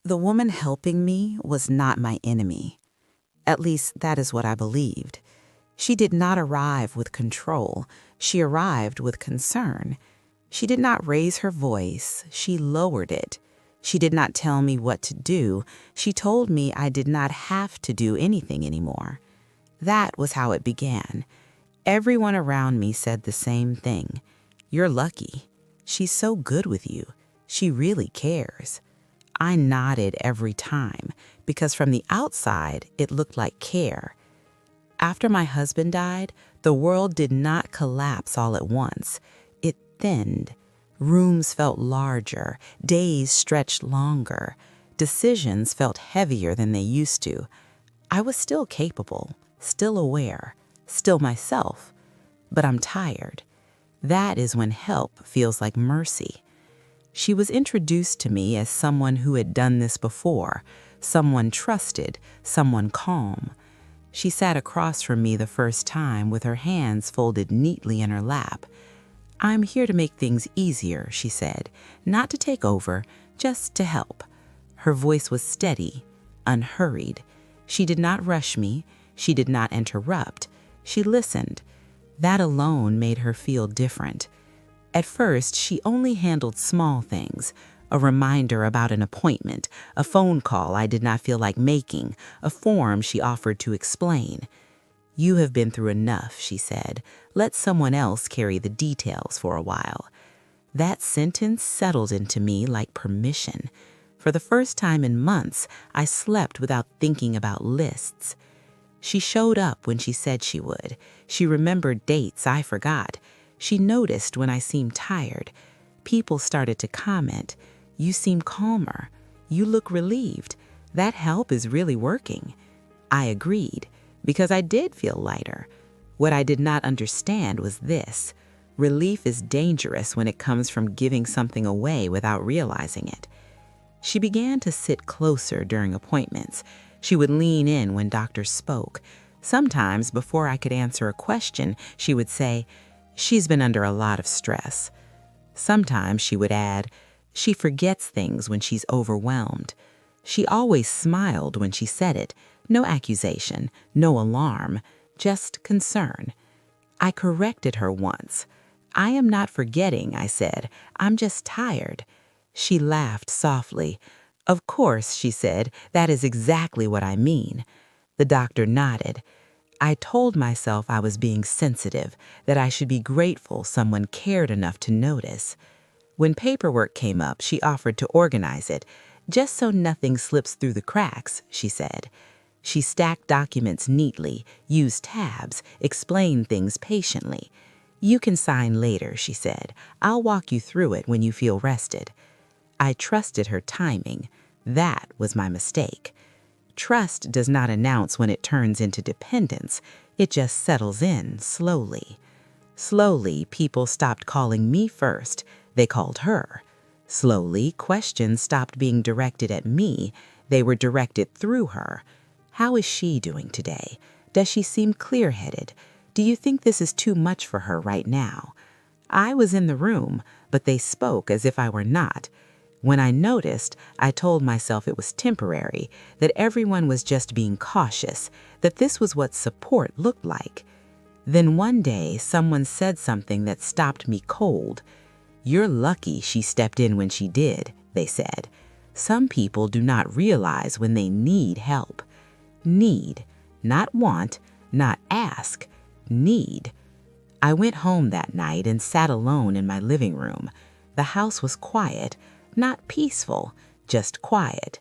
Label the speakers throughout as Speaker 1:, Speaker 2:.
Speaker 1: The woman helping me was not my enemy. At least that is what I believed. She did not arrive with control. She arrived with concern. She did not raise her voice. She lowered it. She did not tell me what to do. She told me I did not have to do anything anymore. That was how it began. Everyone around me said the same thing. You're lucky. She's so good with you. She really cares. I nodded every time because from the outside, it looked like care. After my husband died, the world did not collapse all at once. It thinned. Rooms felt larger. Days stretched longer. Decisions felt heavier than they used to. I was still capable, still aware, still myself. But I'm tired. That is when help feels like mercy. She was introduced to me as someone who had done this before, someone trusted, someone calm. She sat across from me the first time with her hands folded neatly in her lap. I'm here to make things easier, she said, not to take over, just to help. Her voice was steady, unhurried. She did not rush me. She did not interrupt. She listened. That alone made her feel different. At first, she only handled small things, a reminder about an appointment, a phone call I did not feel like making, a form she offered to explain. You have been through enough, she said. Let someone else carry the details for a while. That sentence settled into me like permission. For the first time in months, I slept without thinking about lists. She showed up when she said she would. She remembered dates I forgot. She noticed when I seemed tired. People started to comment. You seem calmer. You look relieved. That help is really working. I agreed, because I did feel lighter. What I did not understand was this. Relief is dangerous when it comes from giving something away without realizing it. She began to sit closer during appointments. She would lean in when doctors spoke. Sometimes, before I could answer a question, she would say, "She's been under a lot of stress." Sometimes she would add, "She forgets things when she's overwhelmed." She always smiled when she said it. No accusation, no alarm, just concern. I corrected her once. "I am not forgetting," I said. "I'm just tired." She laughed softly. "Of course," she said, "that is exactly what I mean." The doctor nodded. I told myself I was being sensitive, that I should be grateful someone cared enough to notice. When paperwork came up, she offered to organize it, just so nothing slips through the cracks, she said. She stacked documents neatly, used tabs, explained things patiently. "You can sign later," she said. "I'll walk you through it when you feel rested." I trusted her timing. That was my mistake. Trust does not announce when it turns into dependence. It just settles in slowly. Slowly, people stopped calling me first. They called her. Slowly, questions stopped being directed at me. They were directed through her. How is she doing today? Does she seem clear-headed? Do you think this is too much for her right now? I was in the room, but they spoke as if I were not. When I noticed, I told myself it was temporary, that everyone was just being cautious, that this was what support looked like. Then one day, someone said something that stopped me cold. "You're lucky she stepped in when she did," they said. "Some people do not realize when they need help." Need, not want, not ask, need. I went home that night and sat alone in my living room. The house was quiet. Not peaceful, just quiet.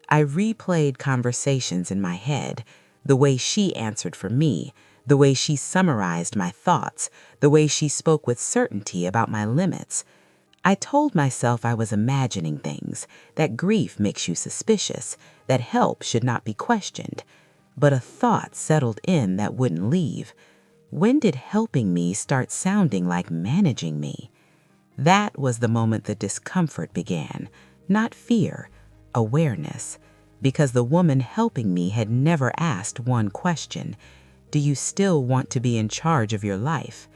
Speaker 1: I replayed conversations in my head, the way she answered for me, the way she summarized my thoughts, the way she spoke with certainty about my limits. I told myself I was imagining things, that grief makes you suspicious, that help should not be questioned. But a thought settled in that wouldn't leave. When did helping me start sounding like managing me? That was the moment the discomfort began, not fear, awareness, because the woman helping me had never asked one question. Do you still want to be in charge of your life?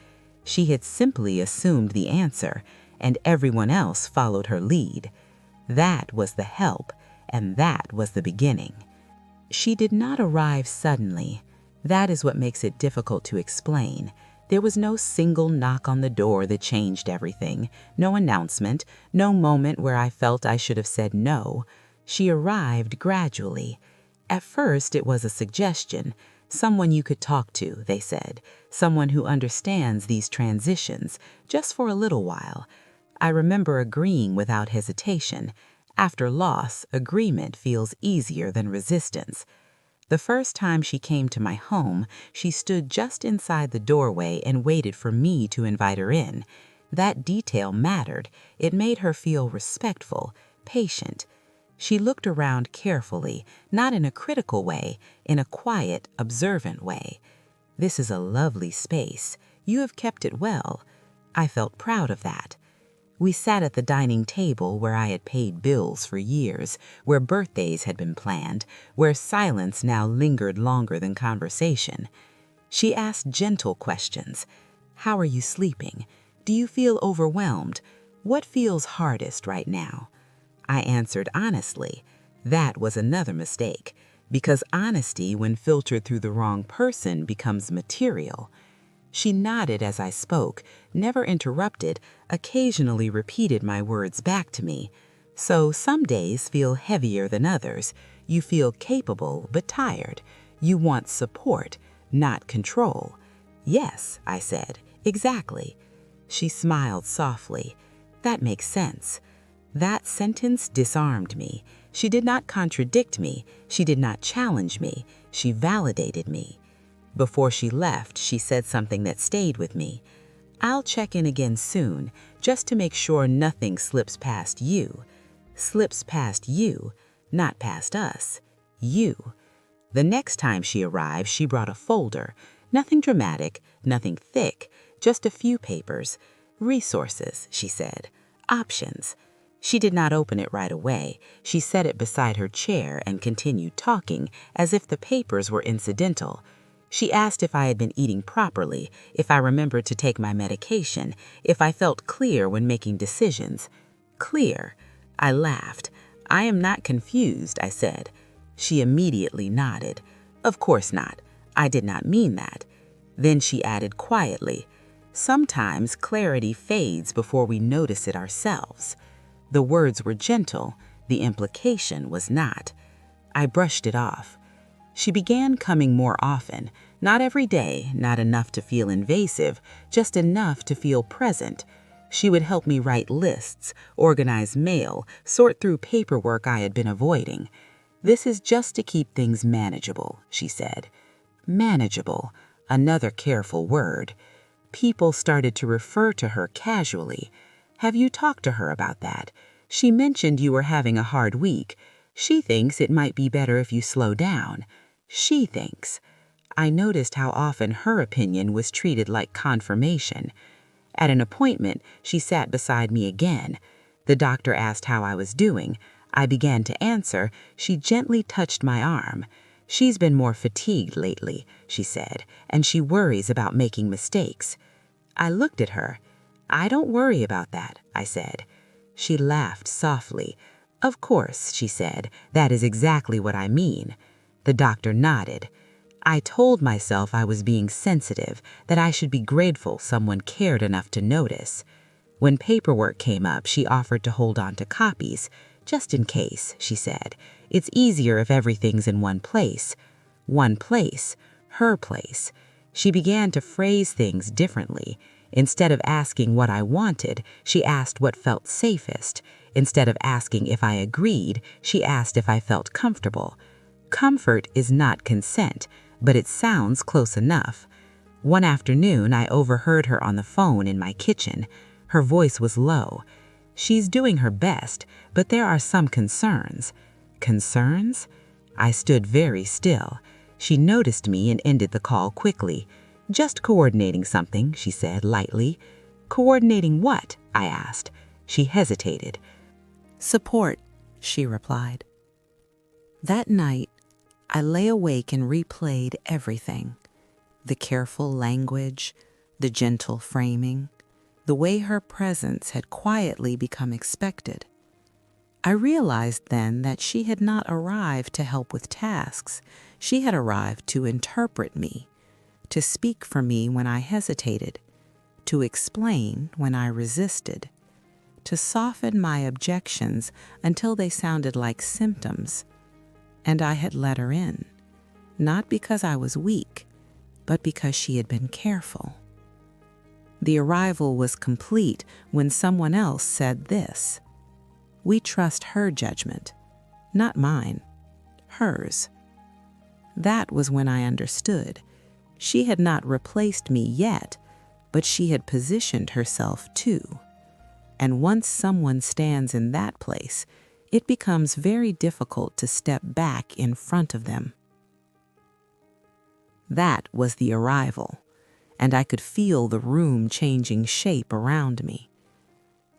Speaker 1: She had simply assumed the answer, and everyone else followed her lead. That was the help, and that was the beginning. She did not arrive suddenly. That is what makes it difficult to explain. There was no single knock on the door that changed everything, no announcement, no moment where I felt I should have said no. She arrived gradually. At first, it was a suggestion. Someone you could talk to, they said. Someone who understands these transitions, just for a little while. I remember agreeing without hesitation. After loss, agreement feels easier than resistance. The first time she came to my home, she stood just inside the doorway and waited for me to invite her in. That detail mattered. It made her feel respectful, patient. She looked around carefully, not in a critical way, in a quiet, observant way. This is a lovely space. You have kept it well. I felt proud of that. We sat at the dining table where I had paid bills for years, where birthdays had been planned, where silence now lingered longer than conversation. She asked gentle questions. How are you sleeping? Do you feel overwhelmed? What feels hardest right now? I answered honestly. That was another mistake, because honesty, when filtered through the wrong person, becomes material. She nodded as I spoke, never interrupted, occasionally repeated my words back to me. So some days feel heavier than others. You feel capable but tired. You want support, not control. Yes, I said, exactly. She smiled softly. That makes sense. That sentence disarmed me. She did not contradict me. She did not challenge me. She validated me. Before she left, she said something that stayed with me. I'll check in again soon, just to make sure nothing slips past you. Slips past you, not past us. You. The next time she arrived, she brought a folder. Nothing dramatic, nothing thick, just a few papers. Resources, she said. Options. She did not open it right away. She set it beside her chair and continued talking, as if the papers were incidental. She asked if I had been eating properly, if I remembered to take my medication, if I felt clear when making decisions. Clear. I laughed. I am not confused, I said. She immediately nodded. Of course not. I did not mean that. Then she added quietly, sometimes clarity fades before we notice it ourselves. The words were gentle. The implication was not. I brushed it off. She began coming more often, not every day, not enough to feel invasive, just enough to feel present. She would help me write lists, organize mail, sort through paperwork I had been avoiding. This is just to keep things manageable, she said. Manageable, another careful word. People started to refer to her casually. Have you talked to her about that? She mentioned you were having a hard week. She thinks it might be better if you slow down. She thinks. I noticed how often her opinion was treated like confirmation. At an appointment, she sat beside me again. The doctor asked how I was doing. I began to answer. She gently touched my arm. She's been more fatigued lately, she said, and she worries about making mistakes. I looked at her. I don't worry about that, I said. She laughed softly. Of course, she said, that is exactly what I mean. The doctor nodded. I told myself I was being sensitive, that I should be grateful someone cared enough to notice. When paperwork came up, she offered to hold on to copies. Just in case, she said. It's easier if everything's in one place. One place. Her place. She began to phrase things differently. Instead of asking what I wanted, she asked what felt safest. Instead of asking if I agreed, she asked if I felt comfortable. Comfort is not consent, but it sounds close enough. One afternoon, I overheard her on the phone in my kitchen. Her voice was low. She's doing her best, but there are some concerns. Concerns? I stood very still. She noticed me and ended the call quickly. Just coordinating something, she said lightly. Coordinating what? I asked. She hesitated. Support, she replied. That night, I lay awake and replayed everything. The careful language, the gentle framing, the way her presence had quietly become expected. I realized then that she had not arrived to help with tasks. She had arrived to interpret me, to speak for me when I hesitated, to explain when I resisted, to soften my objections until they sounded like symptoms. And I had let her in, not because I was weak, but because she had been careful. The arrival was complete when someone else said this: "We trust her judgment, not mine, hers." That was when I understood. She had not replaced me yet, but she had positioned herself too. And once someone stands in that place, it becomes very difficult to step back in front of them. That was the arrival, and I could feel the room changing shape around me.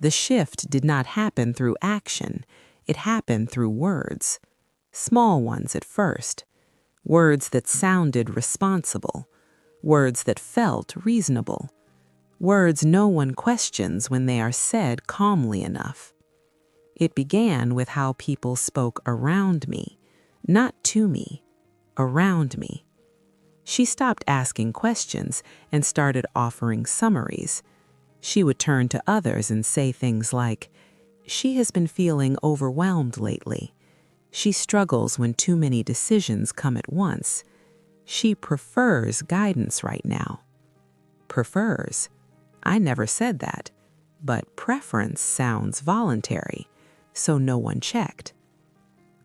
Speaker 1: The shift did not happen through action, it happened through words. Small ones at first, words that sounded responsible, words that felt reasonable, words no one questions when they are said calmly enough. It began with how people spoke around me, not to me, around me. She stopped asking questions and started offering summaries. She would turn to others and say things like, "She has been feeling overwhelmed lately. She struggles when too many decisions come at once. She prefers guidance right now." Prefers. I never said that, but preference sounds voluntary, so no one checked.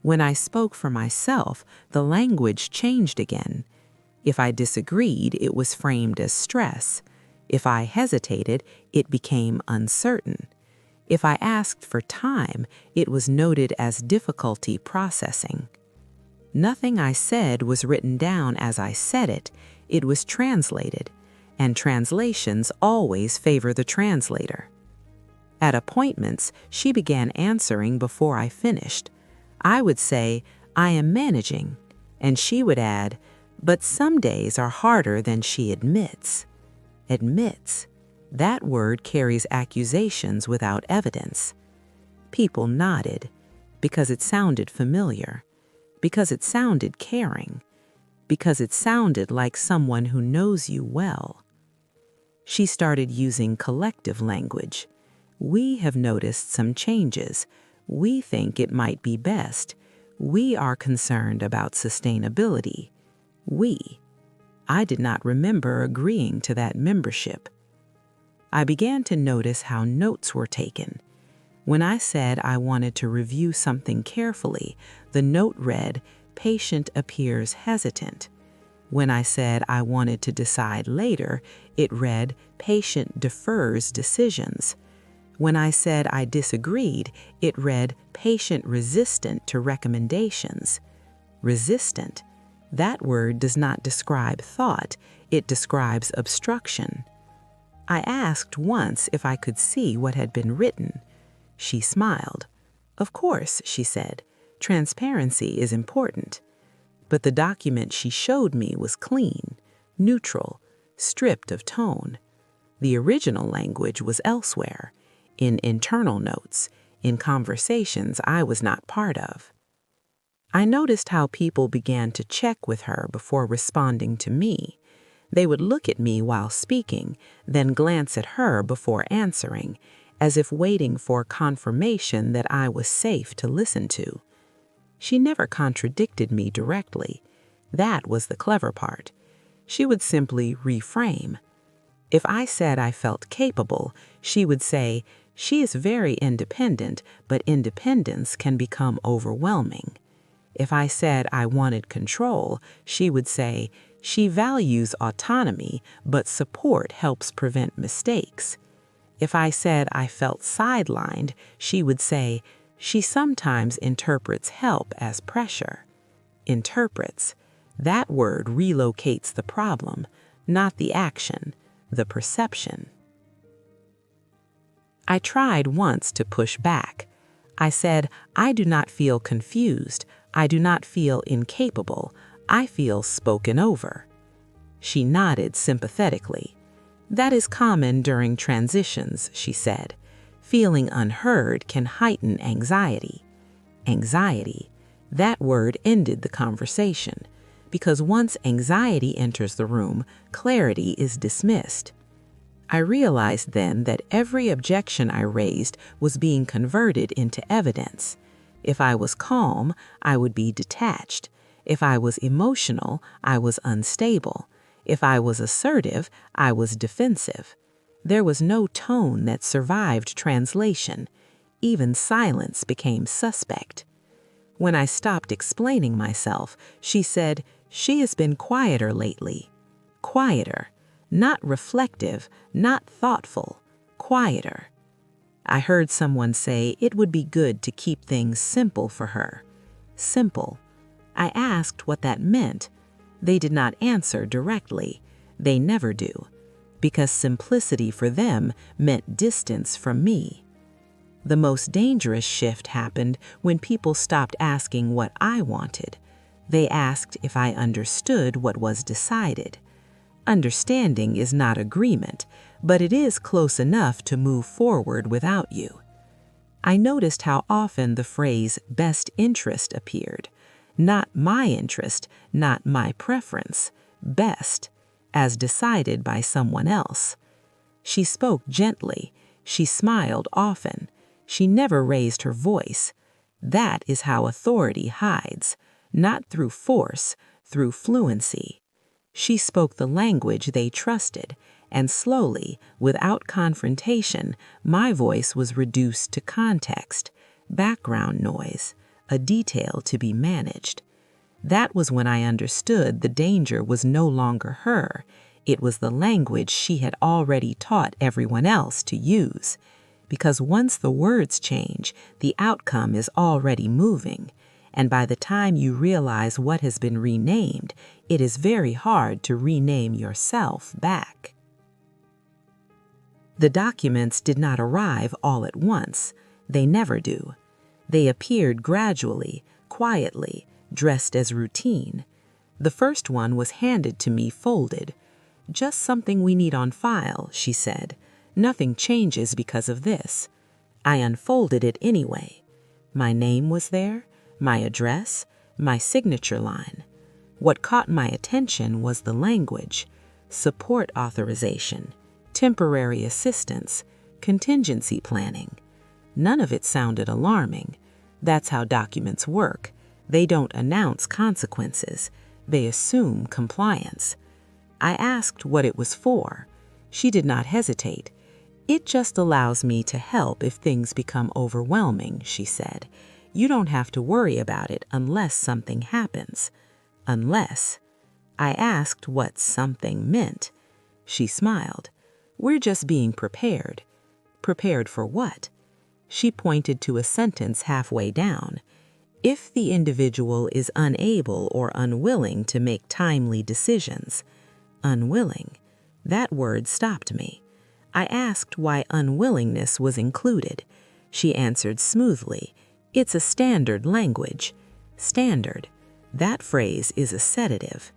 Speaker 1: When I spoke for myself, the language changed again. If I disagreed, it was framed as stress. If I hesitated, it became uncertain. If I asked for time, it was noted as difficulty processing. Nothing I said was written down as I said it, it was translated, and translations always favor the translator. At appointments, she began answering before I finished. I would say, "I am managing," and she would add, "But some days are harder than she admits." Admits. That word carries accusations without evidence. People nodded because it sounded familiar, because it sounded caring, because it sounded like someone who knows you well. She started using collective language. "We have noticed some changes. We think it might be best. We are concerned about sustainability." We. I did not remember agreeing to that membership. I began to notice how notes were taken. When I said I wanted to review something carefully, the note read, "Patient appears hesitant." When I said I wanted to decide later, it read, "Patient defers decisions." When I said I disagreed, it read, "Patient resistant to recommendations." Resistant. That word does not describe thought, it describes obstruction. I asked once if I could see what had been written. She smiled. "Of course," she said, "transparency is important." But the document she showed me was clean, neutral, stripped of tone. The original language was elsewhere, in internal notes, in conversations I was not part of. I noticed how people began to check with her before responding to me. They would look at me while speaking, then glance at her before answering, as if waiting for confirmation that I was safe to listen to. She never contradicted me directly. That was the clever part. She would simply reframe. If I said I felt capable, she would say, "She is very independent, but independence can become overwhelming." If I said I wanted control, she would say, "She values autonomy, but support helps prevent mistakes." If I said I felt sidelined, she would say, "She sometimes interprets help as pressure." Interprets. That word relocates the problem, not the action, the perception. I tried once to push back. I said, "I do not feel confused. I do not feel incapable. I feel spoken over." She nodded sympathetically. "That is common during transitions," she said. "Feeling unheard can heighten anxiety." Anxiety. That word ended the conversation, because once anxiety enters the room, clarity is dismissed. I realized then that every objection I raised was being converted into evidence. If I was calm, I would be detached. If I was emotional, I was unstable. If I was assertive, I was defensive. There was no tone that survived translation. Even silence became suspect. When I stopped explaining myself, she said, "She has been quieter lately." Quieter. Not reflective, not thoughtful. Quieter. I heard someone say it would be good to keep things simple for her. Simple. I asked what that meant. They did not answer directly. They never do, because simplicity for them meant distance from me. The most dangerous shift happened when people stopped asking what I wanted. They asked if I understood what was decided. Understanding is not agreement, but it is close enough to move forward without you. I noticed how often the phrase best interest appeared. Not my interest, not my preference. Best, as decided by someone else. She spoke gently. She smiled often. She never raised her voice. That is how authority hides, not through force, through fluency. She spoke the language they trusted, and slowly, without confrontation, my voice was reduced to context, background noise, a detail to be managed. That was when I understood the danger was no longer her. It was the language she had already taught everyone else to use. Because once the words change, the outcome is already moving. And by the time you realize what has been renamed, it is very hard to rename yourself back. The documents did not arrive all at once. They never do. They appeared gradually, quietly, dressed as routine. The first one was handed to me folded. "Just something we need on file," she said. "Nothing changes because of this." I unfolded it anyway. My name was there, my address, my signature line. What caught my attention was the language: support authorization, temporary assistance, contingency planning. None of it sounded alarming. That's how documents work. They don't announce consequences. They assume compliance. I asked what it was for. She did not hesitate. "It just allows me to help if things become overwhelming," she said. "You don't have to worry about it unless something happens." Unless. I asked what something meant. She smiled. "We're just being prepared." Prepared for what? She pointed to a sentence halfway down. "If the individual is unable or unwilling to make timely decisions." Unwilling. That word stopped me. I asked why unwillingness was included. She answered smoothly, "It's a standard language." Standard. That phrase is a sedative.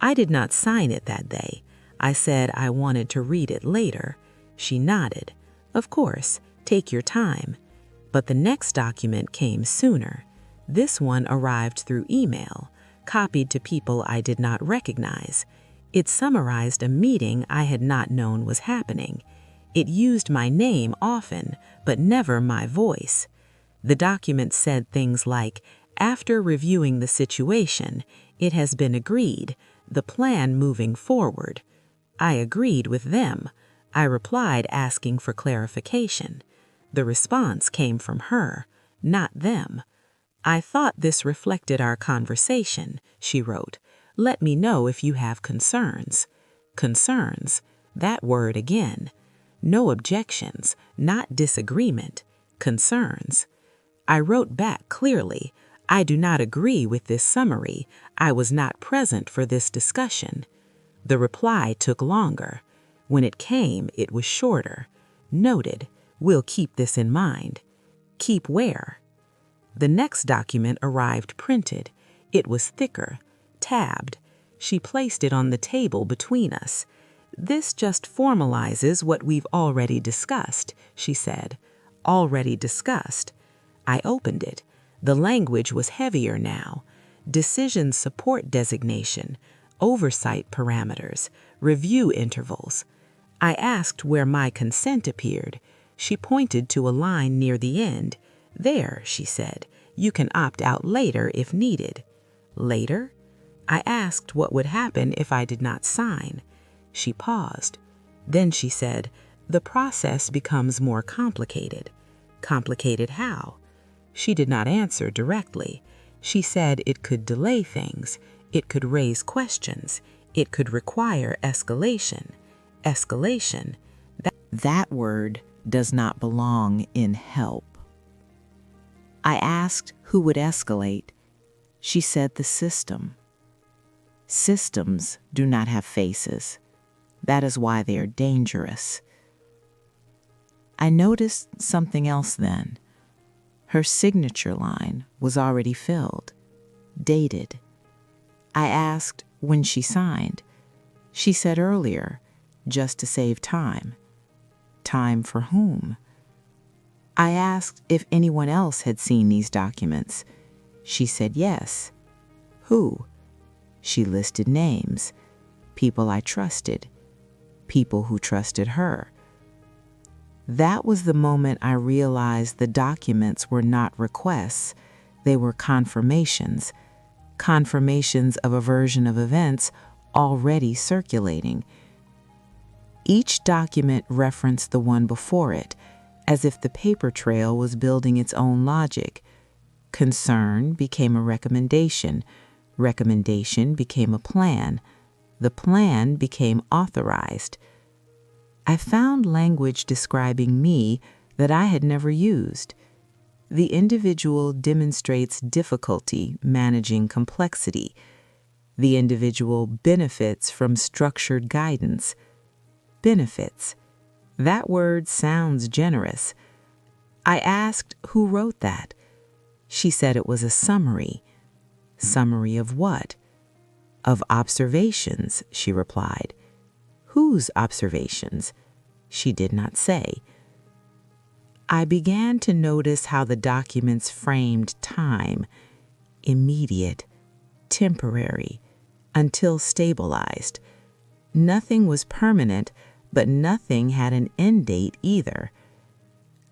Speaker 1: I did not sign it that day. I said I wanted to read it later. She nodded. "Of course, take your time." But the next document came sooner. This one arrived through email, copied to people I did not recognize. It summarized a meeting I had not known was happening. It used my name often, but never my voice. The document said things like, "After reviewing the situation, it has been agreed, the plan moving forward." I agreed with them. I replied asking for clarification. The response came from her, not them. "I thought this reflected our conversation," she wrote. "Let me know if you have concerns." Concerns. That word again. No objections, not disagreement. Concerns. I wrote back clearly, "I do not agree with this summary. I was not present for this discussion." The reply took longer. When it came, it was shorter. "Noted. We'll keep this in mind." Keep where? The next document arrived printed. It was thicker, tabbed. She placed it on the table between us. "This just formalizes what we've already discussed," she said. Already discussed. I opened it. The language was heavier now. Decision support designation, oversight parameters, review intervals. I asked where my consent appeared. She pointed to a line near the end. There, she said, you can opt out later if needed. Later? I asked what would happen if I did not sign. She paused. Then she said, the process becomes more complicated. Complicated how? She did not answer directly. She said it could delay things. It could raise questions. It could require escalation. Escalation. That word does not belong in help. I asked who would escalate. She said the system. Systems do not have faces. That is why they are dangerous. I noticed something else then. Her signature line was already filled, dated. I asked when she signed. She said earlier, just to save time. Time for whom? I asked if anyone else had seen these documents. She said yes. Who? She listed names, people I trusted, people who trusted her. That was the moment I realized the documents were not requests, they were confirmations, confirmations of a version of events already circulating. Each document referenced the one before it, as if the paper trail was building its own logic. Concern became a recommendation. Recommendation became a plan. The plan became authorized. I found language describing me that I had never used. The individual demonstrates difficulty managing complexity. The individual benefits from structured guidance. Benefits. That word sounds generous. I asked who wrote that. She said it was a summary. Summary of what? Of observations, she replied. Whose observations? She did not say. I began to notice how the documents framed time, immediate, temporary, until stabilized. Nothing was permanent, but nothing had an end date either.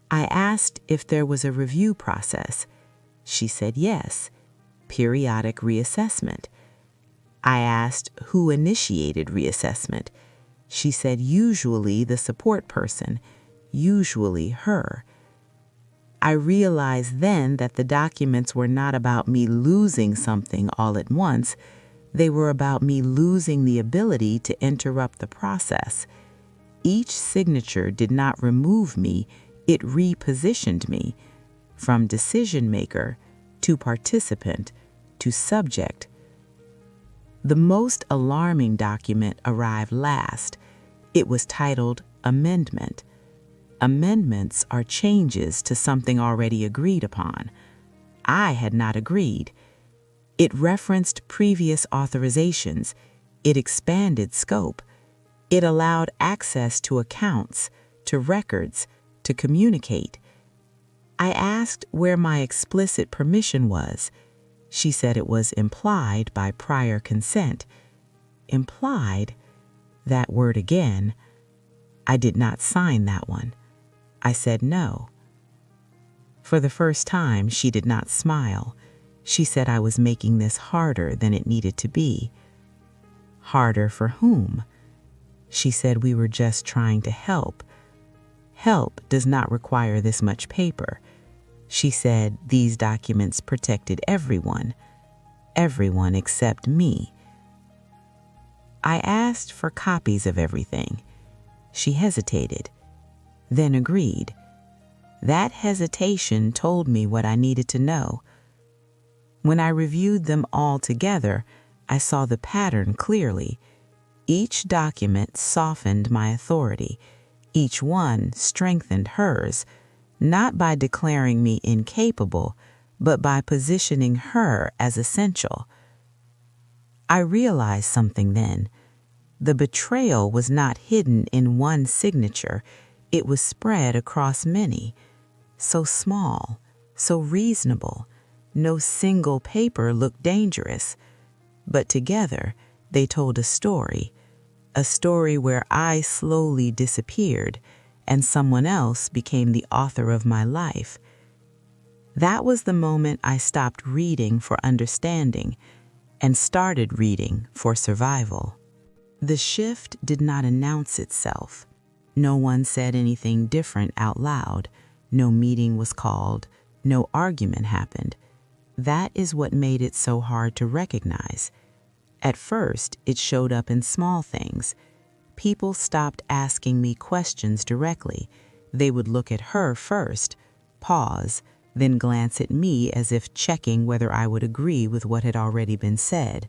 Speaker 1: I asked if there was a review process. She said yes, periodic reassessment. I asked who initiated reassessment. She said usually the support person, usually her. I realized then that the documents were not about me losing something all at once. They were about me losing the ability to interrupt the process. Each signature did not remove me, it repositioned me from decision maker to participant to subject. The most alarming document arrived last. It was titled Amendment. Amendments are changes to something already agreed upon. I had not agreed. It referenced previous authorizations. It expanded scope. It allowed access to accounts, to records, to communicate. I asked where my explicit permission was. She said it was implied by prior consent. Implied? That word again. I did not sign that one. I said no. For the first time, she did not smile. She said I was making this harder than it needed to be. Harder for whom? She said we were just trying to help. Help does not require this much paper. She said these documents protected everyone except me. I asked for copies of everything. She hesitated, then agreed. That hesitation told me what I needed to know. When I reviewed them all together, I saw the pattern clearly. Each document softened my authority. Each one strengthened hers, not by declaring me incapable, but by positioning her as essential. I realized something then. The betrayal was not hidden in one signature. It was spread across many. So small, so reasonable. No single paper looked dangerous, but together they told a story where I slowly disappeared and someone else became the author of my life. That was the moment I stopped reading for understanding and started reading for survival. The shift did not announce itself. No one said anything different out loud. No meeting was called. No argument happened. That is what made it so hard to recognize. At first, it showed up in small things. People stopped asking me questions directly. They would look at her first, pause, then glance at me as if checking whether I would agree with what had already been said.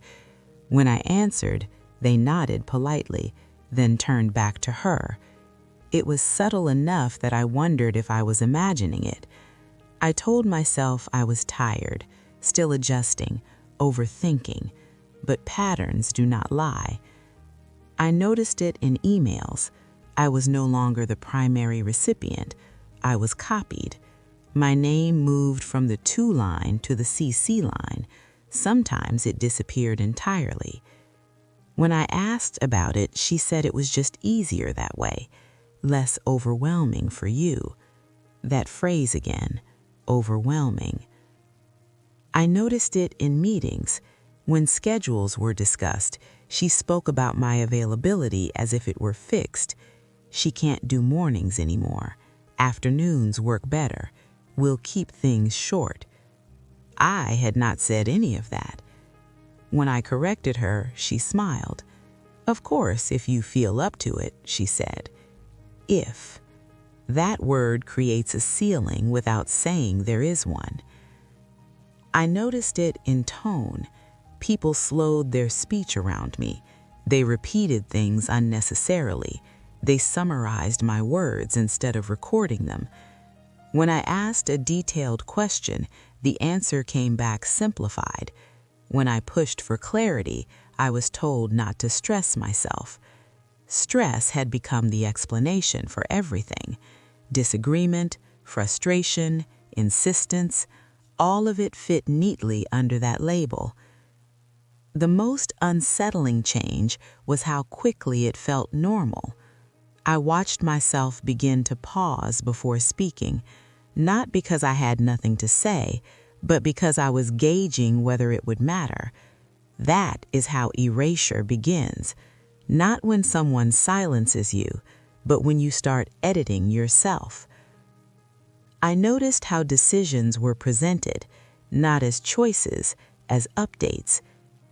Speaker 1: When I answered, they nodded politely, then turned back to her. It was subtle enough that I wondered if I was imagining it. I told myself I was tired, still adjusting, overthinking, but patterns do not lie. I noticed it in emails. I was no longer the primary recipient. I was copied. My name moved from the to line to the CC line. Sometimes it disappeared entirely. When I asked about it, she said it was just easier that way, less overwhelming for you. That phrase again, overwhelming. I noticed it in meetings. When schedules were discussed, she spoke about my availability as if it were fixed. She can't do mornings anymore. Afternoons work better. We'll keep things short. I had not said any of that. When I corrected her, she smiled. Of course, if you feel up to it, she said. If. That word creates a ceiling without saying there is one. I noticed it in tone. People slowed their speech around me. They repeated things unnecessarily. They summarized my words instead of recording them. When I asked a detailed question, the answer came back simplified. When I pushed for clarity, I was told not to stress myself. Stress had become the explanation for everything. Disagreement, frustration, insistence, all of it fit neatly under that label. The most unsettling change was how quickly it felt normal. I watched myself begin to pause before speaking, not because I had nothing to say, but because I was gauging whether it would matter. That is how erasure begins, not when someone silences you, but when you start editing yourself. I noticed how decisions were presented, not as choices, as updates.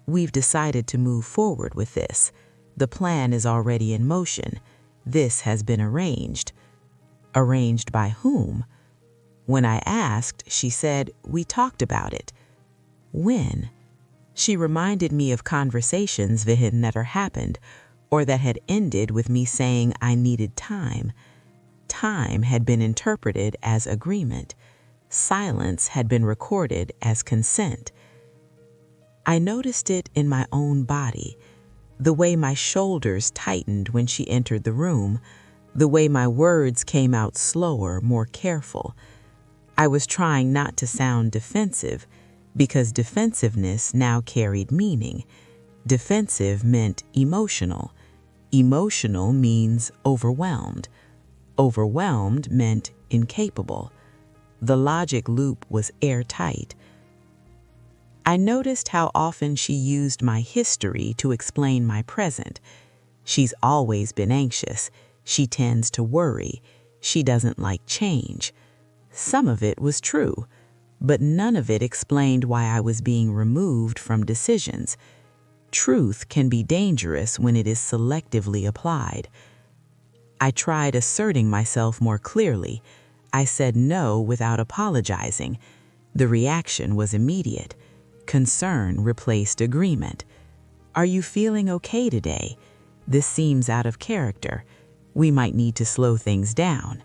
Speaker 1: We've decided to move forward with this. The plan is already in motion. This has been arranged. Arranged by whom? When I asked, she said, we talked about it. When? She reminded me of conversations that had never happened, or that had ended with me saying I needed time. Time had been interpreted as agreement. Silence had been recorded as consent. I noticed it in my own body, the way my shoulders tightened when she entered the room, the way my words came out slower, more careful. I was trying not to sound defensive, because defensiveness now carried meaning. Defensive meant emotional. Emotional means overwhelmed. Overwhelmed meant incapable. The logic loop was airtight. I noticed how often she used my history to explain my present. She's always been anxious. She tends to worry. She doesn't like change. Some of it was true, but none of it explained why I was being removed from decisions. Truth can be dangerous when it is selectively applied. I tried asserting myself more clearly. I said no without apologizing. The reaction was immediate. Concern replaced agreement. Are you feeling okay today? This seems out of character. We might need to slow things down.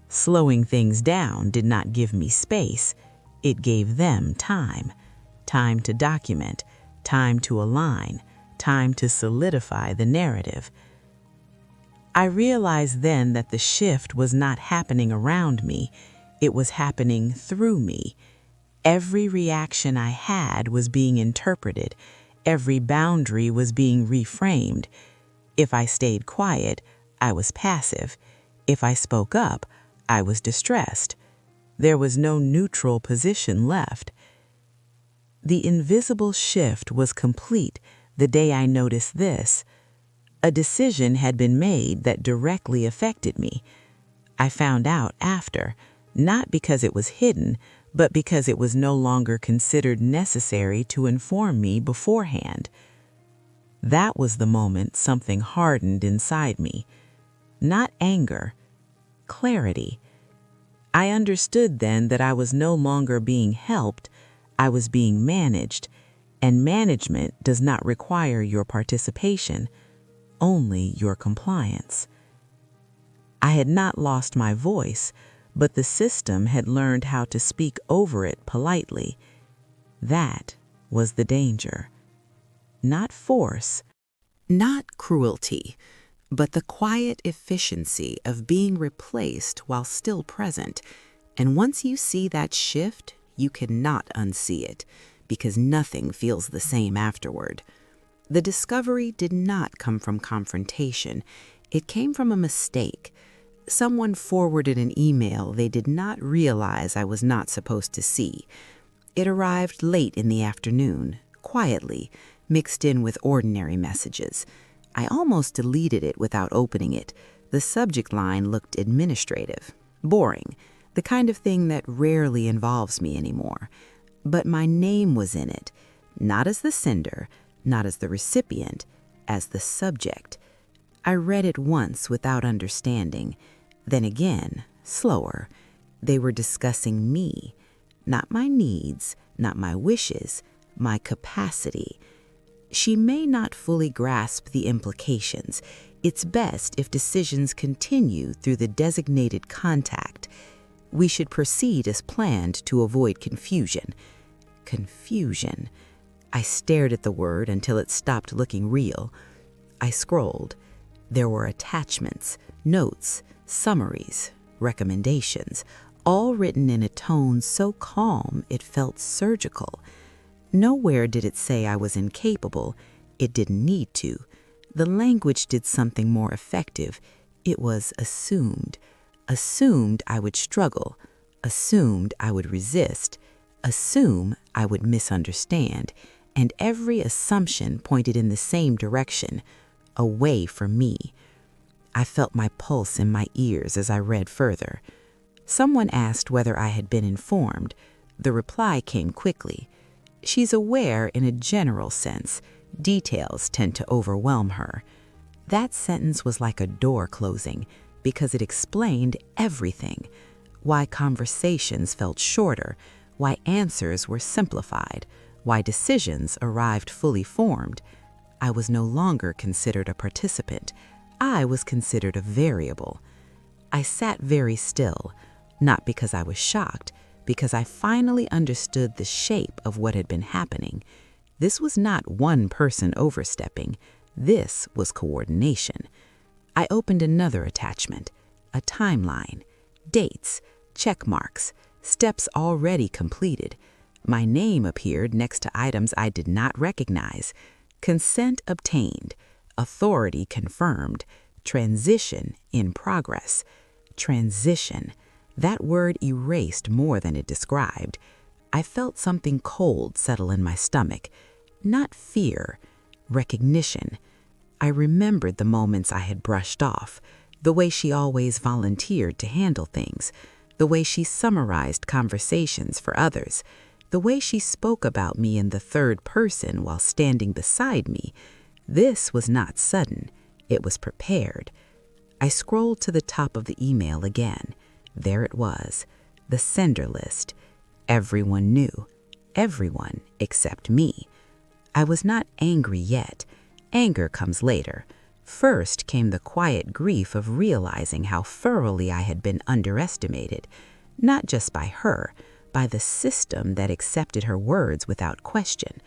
Speaker 1: Slowing things down did not give me space. It gave them time. Time to document, time to align, time to solidify the narrative. I realized then that the shift was not happening around me. It was happening through me. Every reaction I had was being interpreted. Every boundary was being reframed. If I stayed quiet, I was passive. If I spoke up, I was distressed. There was no neutral position left. The invisible shift was complete the day I noticed this. A decision had been made that directly affected me. I found out after, not because it was hidden, but because it was no longer considered necessary to inform me beforehand. That was the moment something hardened inside me. Not anger, clarity. I understood then that I was no longer being helped, I was being managed, and management does not require your participation, only your compliance. I had not lost my voice, but the system had learned how to speak over it politely. That was the danger. Not force, not cruelty, but the quiet efficiency of being replaced while still present. And once you see that shift, you cannot unsee it, because nothing feels the same afterward. The discovery did not come from confrontation. It came from a mistake. Someone forwarded an email they did not realize I was not supposed to see. It arrived late in the afternoon, quietly, mixed in with ordinary messages. I almost deleted it without opening it. The subject line looked administrative, boring, the kind of thing that rarely involves me anymore. But my name was in it, not as the sender, not as the recipient, as the subject. I read it once without understanding. Then again, slower. They were discussing me, not my needs, not my wishes, my capacity. She may not fully grasp the implications. It's best if decisions continue through the designated contact. We should proceed as planned to avoid confusion. Confusion. I stared at the word until it stopped looking real. I scrolled. There were attachments, notes, summaries, recommendations, all written in a tone so calm it felt surgical. Nowhere did it say I was incapable. It didn't need to. The language did something more effective. It was assumed. Assumed I would struggle. Assumed I would resist. Assume I would misunderstand. And every assumption pointed in the same direction, away from me. I felt my pulse in my ears as I read further. Someone asked whether I had been informed. The reply came quickly. She's aware in a general sense. Details tend to overwhelm her. That sentence was like a door closing because it explained everything. Why conversations felt shorter, why answers were simplified, why decisions arrived fully formed. I was no longer considered a participant. I was considered a variable. I sat very still, not because I was shocked, because I finally understood the shape of what had been happening. This was not one person overstepping. This was coordination. I opened another attachment, a timeline, dates, check marks, steps already completed. My name appeared next to items I did not recognize. Consent obtained, authority confirmed, transition in progress. Transition. That word erased more than it described. I felt something cold settle in my stomach. Not fear, recognition. I remembered the moments I had brushed off, the way she always volunteered to handle things, the way she summarized conversations for others, the way she spoke about me in the third person while standing beside me. This was not sudden. It was prepared. I scrolled to the top of the email again. There it was, the sender list. Everyone knew. Everyone except me. I was not angry yet. Anger comes later. First came the quiet grief of realizing how thoroughly I had been underestimated, not just by her, by the system that accepted her words without question.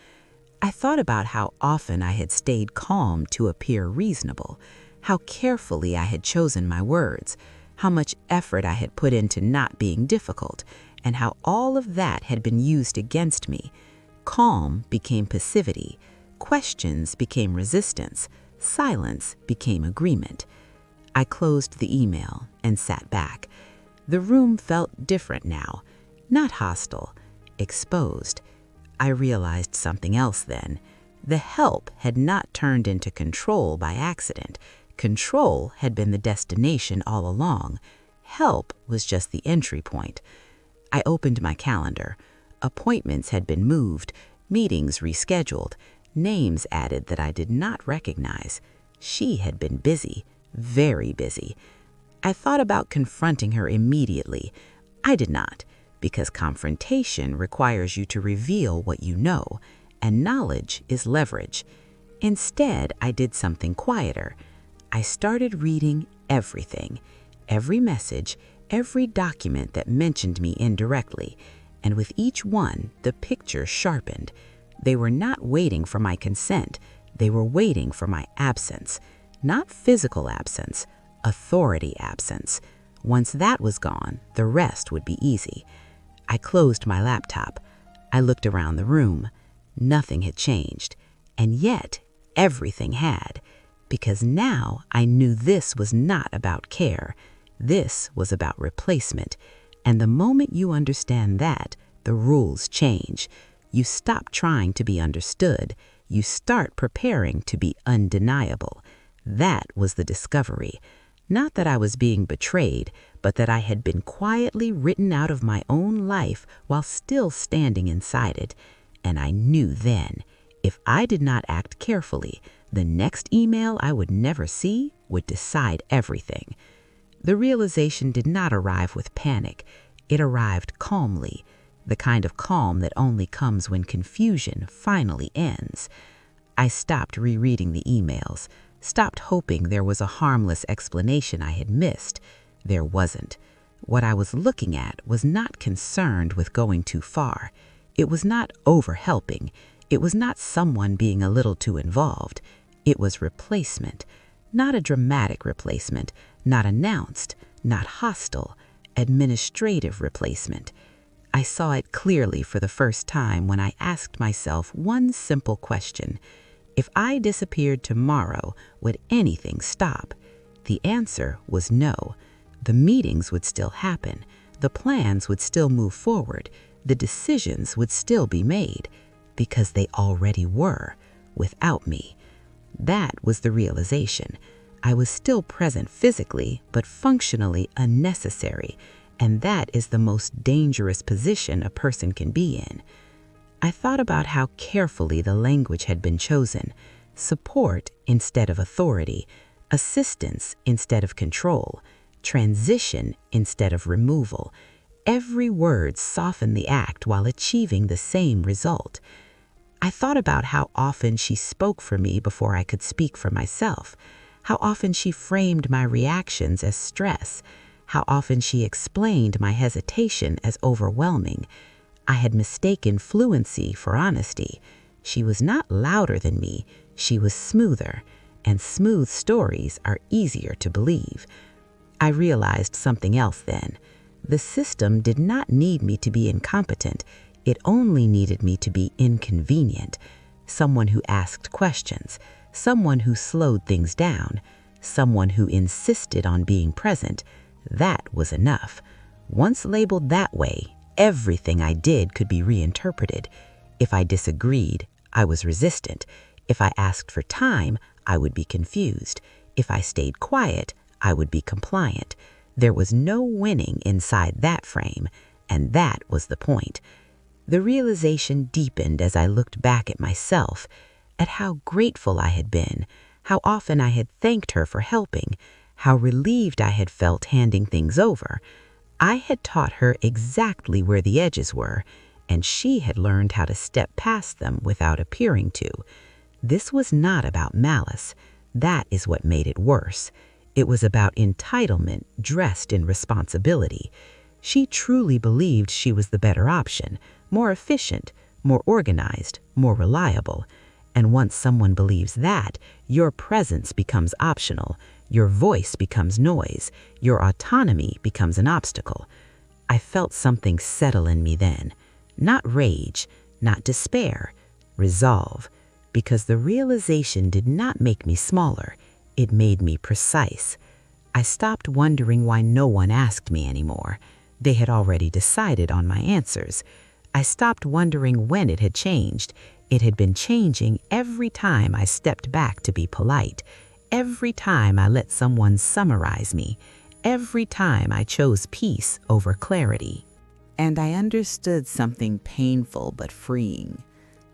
Speaker 1: I thought about how often I had stayed calm to appear reasonable, how carefully I had chosen my words, how much effort I had put into not being difficult, and how all of that had been used against me. Calm became passivity, questions became resistance, silence became agreement. I closed the email and sat back. The room felt different now, not hostile, exposed. I realized something else then. The help had not turned into control by accident. Control had been the destination all along. Help was just the entry point. I opened my calendar. Appointments had been moved, meetings rescheduled, names added that I did not recognize. She had been busy, very busy. I thought about confronting her immediately. I did not, because confrontation requires you to reveal what you know, and knowledge is leverage. Instead, I did something quieter. I started reading everything, every message, every document that mentioned me indirectly, and with each one, the picture sharpened. They were not waiting for my consent. They were waiting for my absence. Not physical absence, authority absence. Once that was gone, the rest would be easy. I closed my laptop. I looked around the room. Nothing had changed, and yet everything had, because now I knew this was not about care. This was about replacement, and the moment you understand that, the rules change. You stop trying to be understood. You start preparing to be undeniable. That was the discovery. Not that I was being betrayed, but that I had been quietly written out of my own life while still standing inside it. And I knew then, if I did not act carefully, the next email I would never see would decide everything. The realization did not arrive with panic. It arrived calmly, the kind of calm that only comes when confusion finally ends. I stopped rereading the emails, stopped hoping there was a harmless explanation I had missed. There wasn't. What I was looking at was not concerned with going too far. It was not over-helping. It was not someone being a little too involved. It was replacement. Not a dramatic replacement, not announced, not hostile, administrative replacement. I saw it clearly for the first time when I asked myself one simple question. If I disappeared tomorrow, would anything stop? The answer was no. The meetings would still happen. The plans would still move forward. The decisions would still be made, because they already were, without me. That was the realization. I was still present physically, but functionally unnecessary, and that is the most dangerous position a person can be in. I thought about how carefully the language had been chosen: support instead of authority, assistance instead of control, transition instead of removal. Every word softened the act while achieving the same result. I thought about how often she spoke for me before I could speak for myself, how often she framed my reactions as stress, how often she explained my hesitation as overwhelming. I had mistaken fluency for honesty. She was not louder than me, she was smoother, and smooth stories are easier to believe. I realized something else then. The system did not need me to be incompetent. It only needed me to be inconvenient. Someone who asked questions, someone who slowed things down, someone who insisted on being present. That was enough. Once labeled that way, everything I did could be reinterpreted. If I disagreed, I was resistant. If I asked for time, I would be confused. If I stayed quiet, I would be compliant. There was no winning inside that frame, and that was the point. The realization deepened as I looked back at myself, at how grateful I had been, how often I had thanked her for helping, how relieved I had felt handing things over. I had taught her exactly where the edges were, and she had learned how to step past them without appearing to. This was not about malice. That is what made it worse. It was about entitlement dressed in responsibility. She truly believed she was the better option, more efficient, more organized, more reliable. And once someone believes that, your presence becomes optional, your voice becomes noise, your autonomy becomes an obstacle. I felt something settle in me then. Not rage, not despair, resolve, because the realization did not make me smaller, it made me precise. I stopped wondering why no one asked me anymore. They had already decided on my answers. I stopped wondering when it had changed. It had been changing every time I stepped back to be polite, every time I let someone summarize me, every time I chose peace over clarity. And I understood something painful but freeing.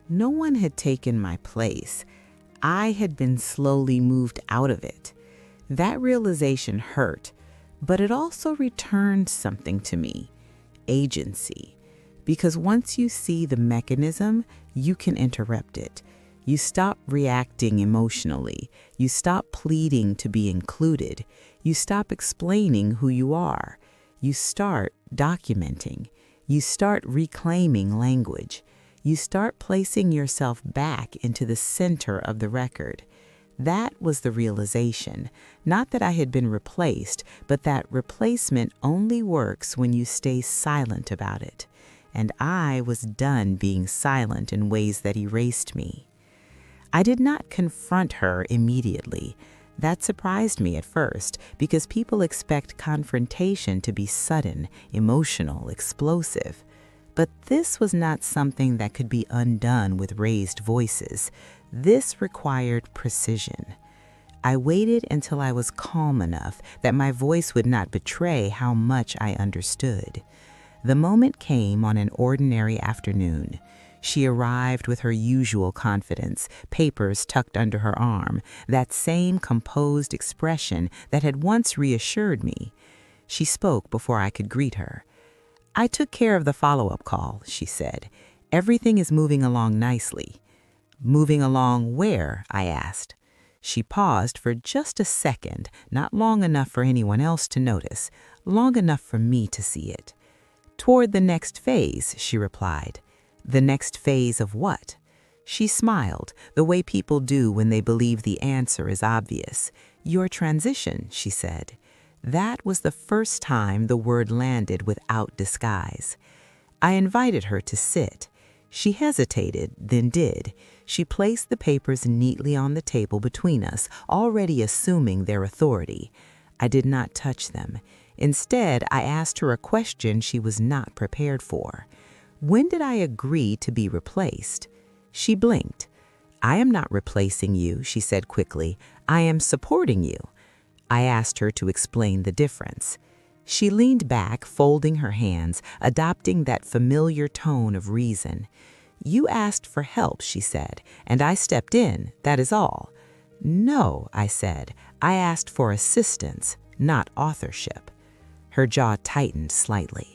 Speaker 1: No one had taken my place. I had been slowly moved out of it. That realization hurt, but it also returned something to me, agency. Because once you see the mechanism, you can interrupt it. You stop reacting emotionally. You stop pleading to be included. You stop explaining who you are. You start documenting. You start reclaiming language. You start placing yourself back into the center of the record. That was the realization, not that I had been replaced, but that replacement only works when you stay silent about it. And I was done being silent in ways that erased me. I did not confront her immediately. That surprised me at first, because people expect confrontation to be sudden, emotional, explosive. But this was not something that could be undone with raised voices. This required precision. I waited until I was calm enough that my voice would not betray how much I understood. The moment came on an ordinary afternoon. She arrived with her usual confidence, papers tucked under her arm, that same composed expression that had once reassured me. She spoke before I could greet her. "I took care of the follow-up call," she said. "Everything is moving along nicely." "Moving along where?" I asked. She paused for just a second, not long enough for anyone else to notice, long enough for me to see it. "Toward the next phase," she replied. "The next phase of what?" She smiled, the way people do when they believe the answer is obvious. "Your transition," she said. That was the first time the word landed without disguise. I invited her to sit. She hesitated, then did. She placed the papers neatly on the table between us, already assuming their authority. I did not touch them. Instead, I asked her a question she was not prepared for. When did I agree to be replaced? She blinked. "I am not replacing you," she said quickly. "I am supporting you." I asked her to explain the difference. She leaned back, folding her hands, adopting that familiar tone of reason. "You asked for help," she said, "and I stepped in, that is all." "No," I said. "I asked for assistance, not authorship." Her jaw tightened slightly.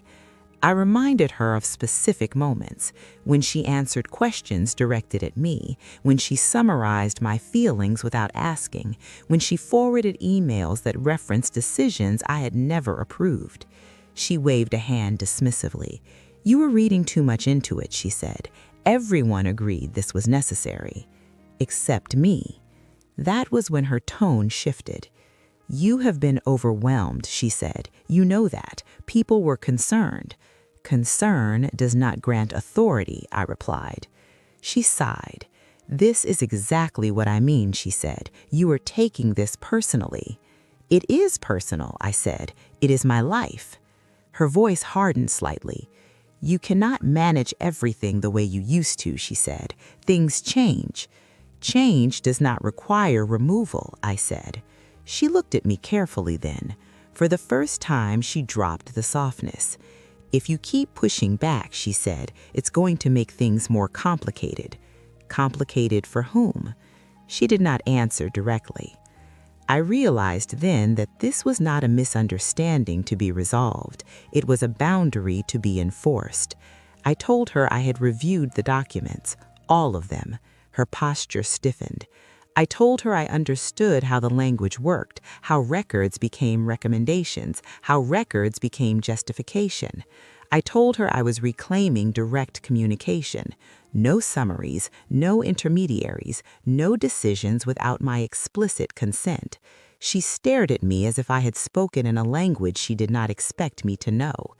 Speaker 1: I reminded her of specific moments, when she answered questions directed at me, when she summarized my feelings without asking, when she forwarded emails that referenced decisions I had never approved. She waved a hand dismissively. "You were reading too much into it," she said. "Everyone agreed this was necessary." "Except me." That was when her tone shifted. "You have been overwhelmed," she said. "You know that. People were concerned." "Concern does not grant authority," I replied. She sighed. "This is exactly what I mean," she said. "You are taking this personally." "It is personal," I said. "It is my life." Her voice hardened slightly. "You cannot manage everything the way you used to," she said. "Things change." "Change does not require removal," I said. She looked at me carefully then. For the first time, she dropped the softness. "If you keep pushing back," she said, "it's going to make things more complicated." Complicated for whom? She did not answer directly. I realized then that this was not a misunderstanding to be resolved. It was a boundary to be enforced. I told her I had reviewed the documents, all of them. Her posture stiffened. I told her I understood how the language worked, how records became recommendations, how records became justification. I told her I was reclaiming direct communication. No summaries, no intermediaries, no decisions without my explicit consent. She stared at me as if I had spoken in a language she did not expect me to know.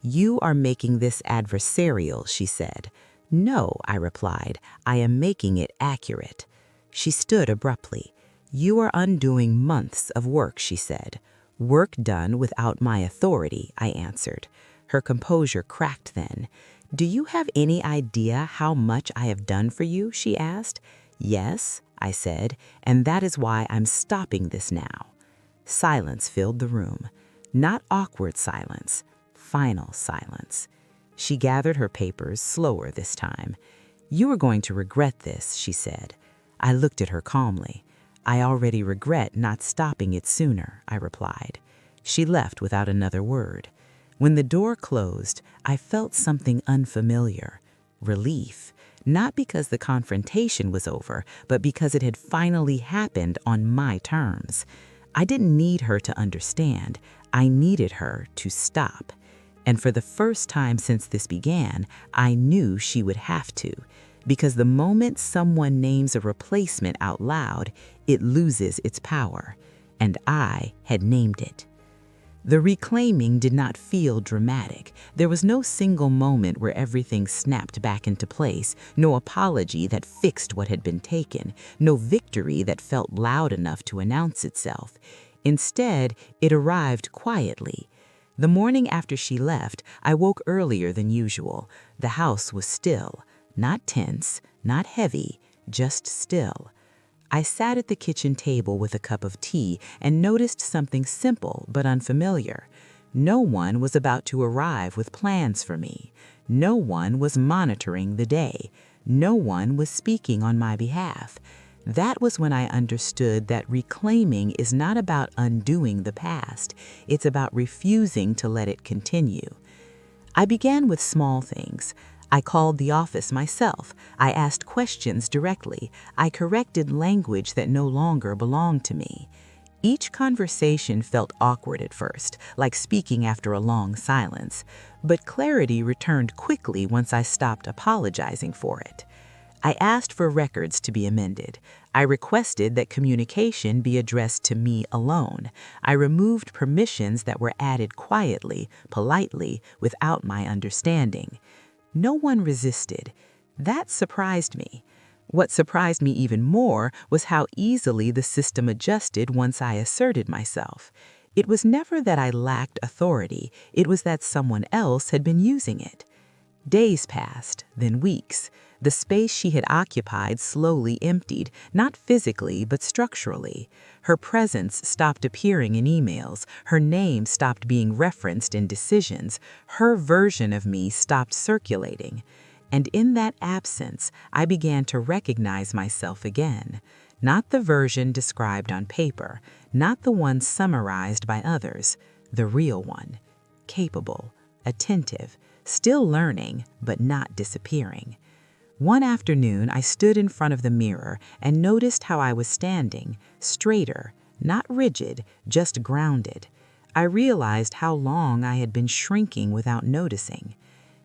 Speaker 1: "You are making this adversarial," she said. "No," I replied, "I am making it accurate." She stood abruptly. "You are undoing months of work," she said. "Work done without my authority," I answered. Her composure cracked then. "Do you have any idea how much I have done for you?" she asked. "Yes," I said, "and that is why I'm stopping this now." Silence filled the room. Not awkward silence, final silence. She gathered her papers, slower this time. "You are going to regret this," she said. I looked at her calmly. "I already regret not stopping it sooner," I replied. She left without another word. When the door closed, I felt something unfamiliar. Relief. Not because the confrontation was over, but because it had finally happened on my terms. I didn't need her to understand. I needed her to stop. And for the first time since this began, I knew she would have to. Because the moment someone names a replacement out loud, it loses its power. And I had named it. The reclaiming did not feel dramatic. There was no single moment where everything snapped back into place, no apology that fixed what had been taken, no victory that felt loud enough to announce itself. Instead, it arrived quietly. The morning after she left, I woke earlier than usual. The house was still, not tense, not heavy, just still. I sat at the kitchen table with a cup of tea and noticed something simple but unfamiliar. No one was about to arrive with plans for me. No one was monitoring the day. No one was speaking on my behalf. That was when I understood that reclaiming is not about undoing the past. It's about refusing to let it continue. I began with small things. I called the office myself. I asked questions directly. I corrected language that no longer belonged to me. Each conversation felt awkward at first, like speaking after a long silence. But clarity returned quickly once I stopped apologizing for it. I asked for records to be amended. I requested that communication be addressed to me alone. I removed permissions that were added quietly, politely, without my understanding. No one resisted. That surprised me. What surprised me even more was how easily the system adjusted once I asserted myself. It was never that I lacked authority, it was that someone else had been using it. Days passed, then weeks. The space she had occupied slowly emptied, not physically but structurally. Her presence stopped appearing in emails. Her name stopped being referenced in decisions. Her version of me stopped circulating. And in that absence, I began to recognize myself again. Not the version described on paper, not the one summarized by others, the real one. Capable, attentive, still learning, but not disappearing. One afternoon, I stood in front of the mirror and noticed how I was standing, straighter, not rigid, just grounded. I realized how long I had been shrinking without noticing.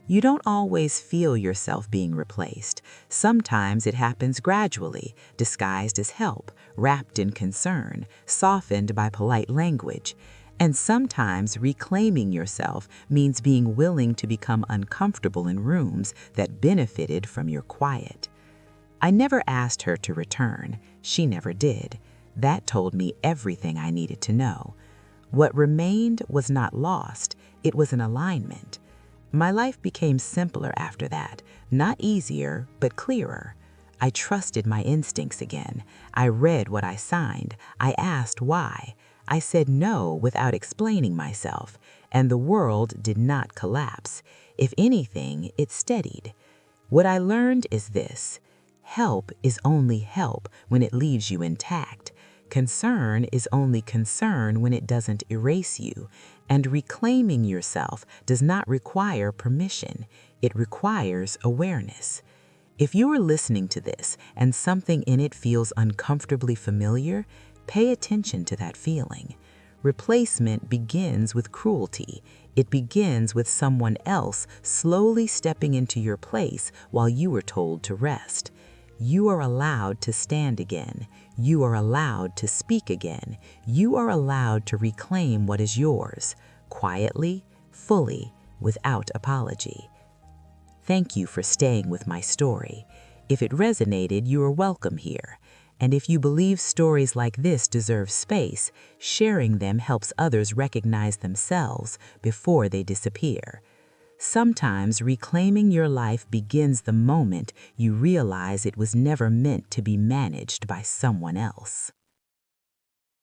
Speaker 1: You don't always feel yourself being replaced. Sometimes it happens gradually, disguised as help, wrapped in concern, softened by polite language. And sometimes reclaiming yourself means being willing to become uncomfortable in rooms that benefited from your quiet. I never asked her to return. She never did. That told me everything I needed to know. What remained was not lost. It was an alignment. My life became simpler after that, not easier, but clearer. I trusted my instincts again. I read what I signed. I asked why. I said no without explaining myself, and the world did not collapse. If anything, it steadied. What I learned is this: help is only help when it leaves you intact. Concern is only concern when it doesn't erase you. And reclaiming yourself does not require permission. It requires awareness. If you are listening to this and something in it feels uncomfortably familiar, pay attention to that feeling. Replacement begins with cruelty. It begins with someone else slowly stepping into your place while you are told to rest. You are allowed to stand again. You are allowed to speak again. You are allowed to reclaim what is yours, quietly, fully, without apology. Thank you for staying with my story. If it resonated, you are welcome here. And if you believe stories like this deserve space, sharing them helps others recognize themselves before they disappear. Sometimes reclaiming your life begins the moment you realize it was never meant to be managed by someone else.